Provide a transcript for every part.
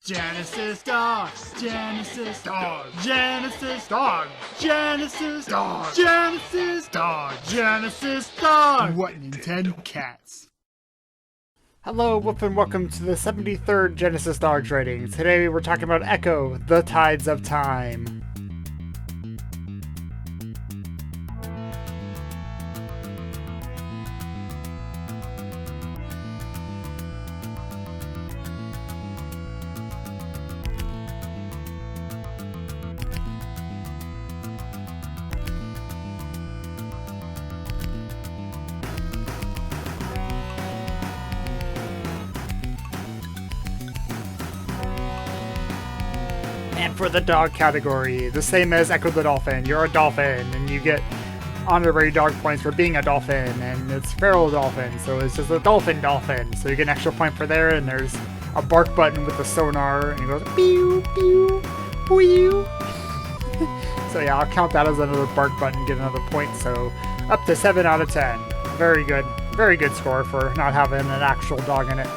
Genesis dog, Genesis dog, Genesis dog, Genesis dog, Genesis dog, Genesis dog. What Nintendo cats? Hello, whoop, and welcome to the 73rd Genesis Dogs rating. Today we're talking about Ecco, The Tides of Time. And for the dog category, the same as Ecco the Dolphin. You're a dolphin, and you get honorary dog points for being a dolphin, and it's feral dolphin, so it's just a dolphin. So you get an extra point for there, and there's a bark button with the sonar, and it goes pew, pew, pew. So yeah, I'll count that as another bark button, get another point, so up to 7 out of 10. Very good score for not having an actual dog in it.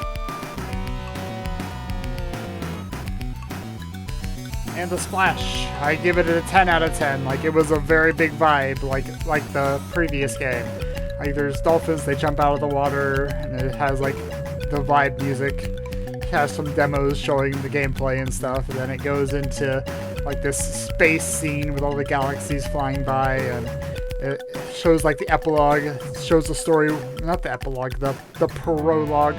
And the splash, I give it a 10 out of 10. Like, it was a very big vibe, like the previous game. Like, there's dolphins, they jump out of the water, and it has like the vibe music. It has some demos showing the gameplay and stuff, and then it goes into like this space scene with all the galaxies flying by, and it shows like the epilogue, shows the story, not the epilogue, the prologue,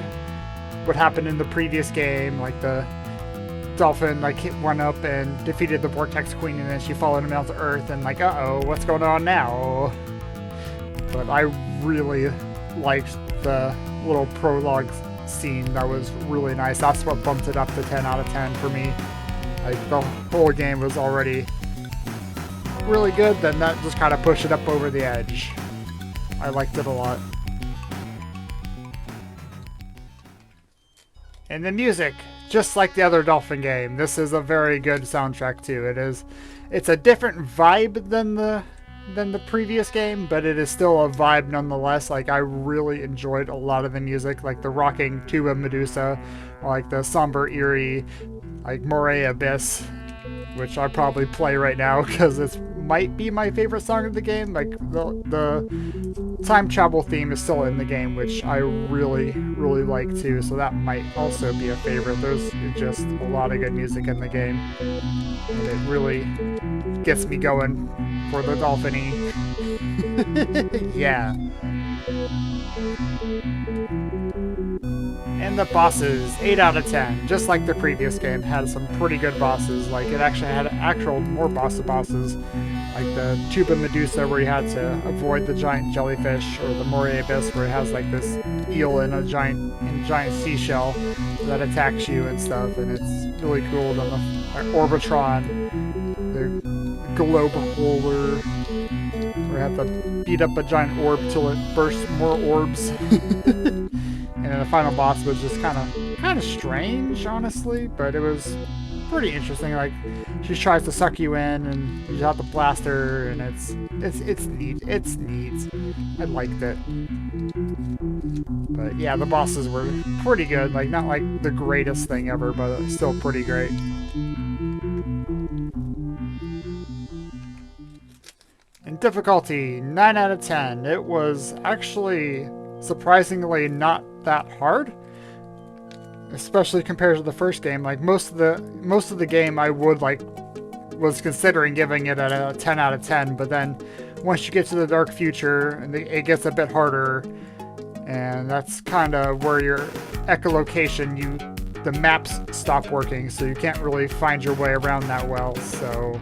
what happened in the previous game, like the dolphin like went up and defeated the Vortex Queen, and then she followed him down to Earth, and like, uh-oh, what's going on now? But I really liked the little prologue scene. That was really nice. That's what bumped it up to 10 out of 10 for me. Like, the whole game was already really good, then that just kind of pushed it up over the edge. I liked it a lot. And the music, just like the other Dolphin game, this is a very good soundtrack too. It's a different vibe than the previous game, but it is still a vibe nonetheless. Like, I really enjoyed a lot of the music, like the rocking tuba Medusa, like the somber eerie, like Moray Abyss, which I probably play right now because it might be my favorite song of the game. Like, the time travel theme is still in the game, which I really like too, so that might also be a favorite. There's just a lot of good music in the game, and it really gets me going for the dolphiny. Yeah. And the bosses, 8 out of 10. Just like the previous game, had some pretty good bosses. Like, it actually had more bosses. Like the Tuba Medusa, where you had to avoid the giant jellyfish, or the Moray Abyss, where it has like this eel in a giant seashell that attacks you and stuff, and it's really cool. Then the Orbitron, the globe holder, where you have to beat up a giant orb till it bursts more orbs. And then the final boss was just kind of strange, honestly, but it was pretty interesting. Like, she tries to suck you in, and you have to blast her, and it's neat. It's neat. I liked it. But yeah, the bosses were pretty good. Like, not like the greatest thing ever, but still pretty great. In difficulty, 9 out of 10. It was actually surprisingly not that hard, especially compared to the first game. Like, most of the game I was considering giving it a 10 out of 10, but then once you get to the dark future, and it gets a bit harder, and that's kind of where your echolocation, the maps stop working, so you can't really find your way around that well, so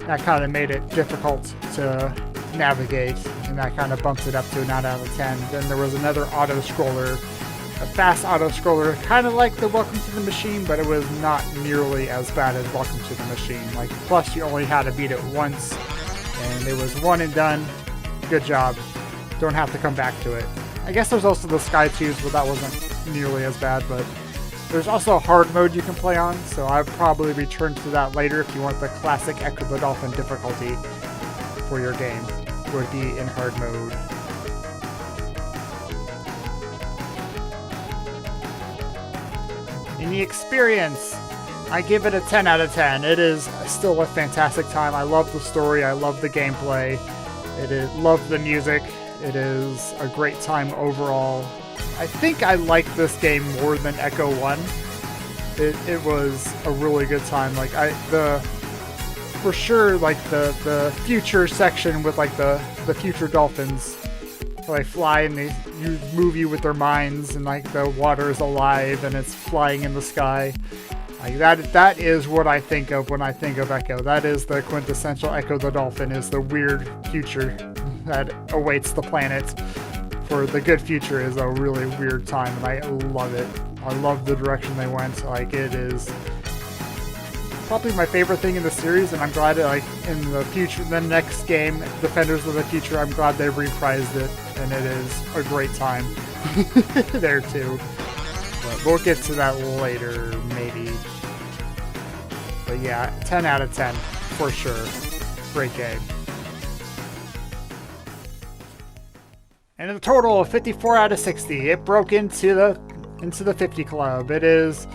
that kind of made it difficult to navigate, and that kind of bumps it up to a 9 out of 10. Then there was another auto-scroller, a fast auto-scroller, kind of like the Welcome to the Machine, but it was not nearly as bad as Welcome to the Machine. Like, plus you only had to beat it once, and it was one and done. Good job. Don't have to come back to it. I guess there's also the Sky Tubes, but that wasn't nearly as bad, but there's also a hard mode you can play on, so I'll probably return to that later if you want the classic Ecco the Dolphin difficulty for your game. Would be in hard mode. In the experience, I give it a 10 out of 10. It is still a fantastic time. I love the story. I love the gameplay. Love the music. It is a great time overall. I think I like this game more than Ecco 1. It was a really good time. Like for sure, like the future section with like the future dolphins. So they fly and they move you with their minds, and like the water is alive and it's flying in the sky. Like that is what I think of when I think of Ecco. That is the quintessential Ecco the Dolphin, is the weird future that awaits the planet. For the good future is a really weird time, and I love it. I love the direction they went. Like, it is probably my favorite thing in the series, and I'm glad like in the future, the next game, Defenders of the Future, I'm glad they reprised it, and it is a great time there too. But we'll get to that later, maybe. But yeah, 10 out of 10 for sure. Great game. And a total of 54 out of 60. It broke into the 50 club. It is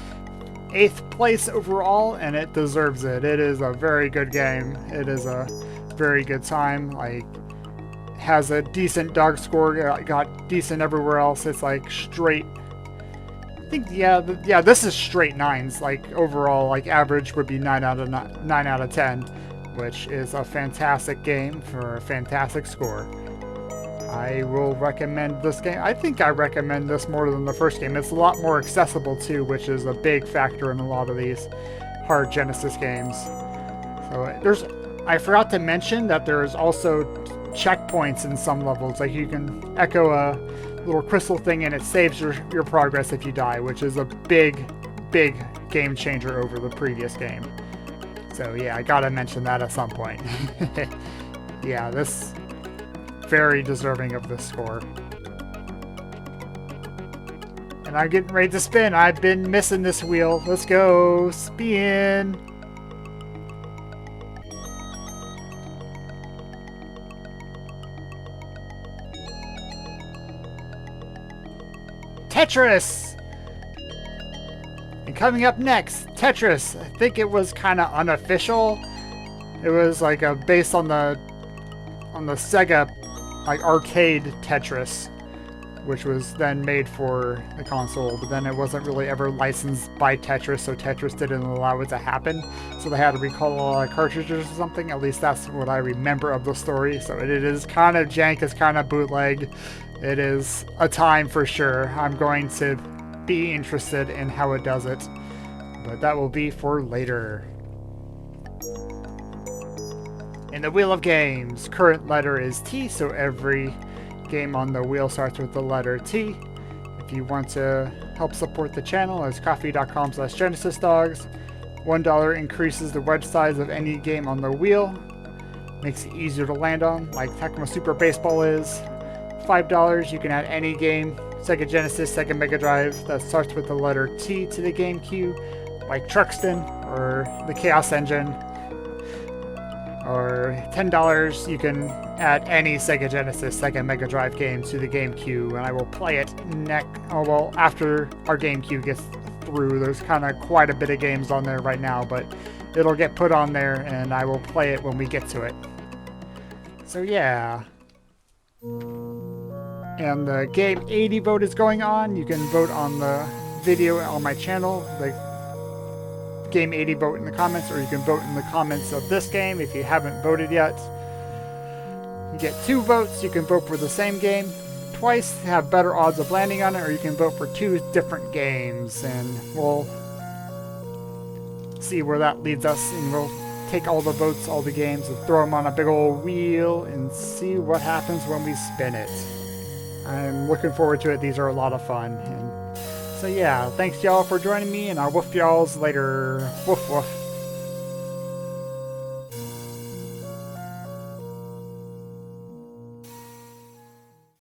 8th place overall, and it deserves it. It is a very good game. It is a very good time. Like, has a decent dog score. Got decent everywhere else. It's like straight. I think yeah. This is straight 9s. Like overall, like average would be 9 out of 10, which is a fantastic game for a fantastic score. I will recommend this game. I think I recommend this more than the first game. It's a lot more accessible too, which is a big factor in a lot of these hard Genesis games. So I forgot to mention that there's also checkpoints in some levels. Like you can echo a little crystal thing and it saves your progress if you die, which is a big game changer over the previous game. So yeah, I gotta mention that at some point. Yeah, this very deserving of this score. And I'm getting ready to spin. I've been missing this wheel. Let's go. Spin. Tetris! And coming up next, Tetris. I think it was kind of unofficial. It was like based on the Sega like arcade Tetris, which was then made for the console, but then it wasn't really ever licensed by Tetris, so Tetris didn't allow it to happen. So they had to recall a lot of cartridges or something. At least that's what I remember of the story. So it is kind of jank, it's kind of bootleg. It is a time for sure. I'm going to be interested in how it does it, but that will be for later. In the Wheel of Games, current letter is T, so every game on the wheel starts with the letter T. If you want to help support the channel, it's coffee.com/GenesisDogs. $1 increases the wedge size of any game on the wheel. Makes it easier to land on, like Tecmo Super Baseball is. $5, you can add any game, Sega Genesis, Sega Mega Drive, that starts with the letter T to the GameCube, like Truxton or the Chaos Engine. Or $10, you can add any Sega Genesis, Sega Mega Drive game to the GameCube, and I will play it after our GameCube gets through. There's kind of quite a bit of games on there right now, but it'll get put on there, and I will play it when we get to it. So yeah. And the Game 80 vote is going on. You can vote on the video on my channel, the Game 80 vote in the comments, or you can vote in the comments of this game if you haven't voted yet. You get 2 votes. You can vote for the same game twice to have better odds of landing on it, or you can vote for 2 different games, and we'll see where that leads us, and we'll take all the votes, all the games, and throw them on a big old wheel and see what happens when we spin it. I'm looking forward to it. These are a lot of fun. And so yeah, thanks y'all for joining me, and I'll woof y'alls later. Woof woof.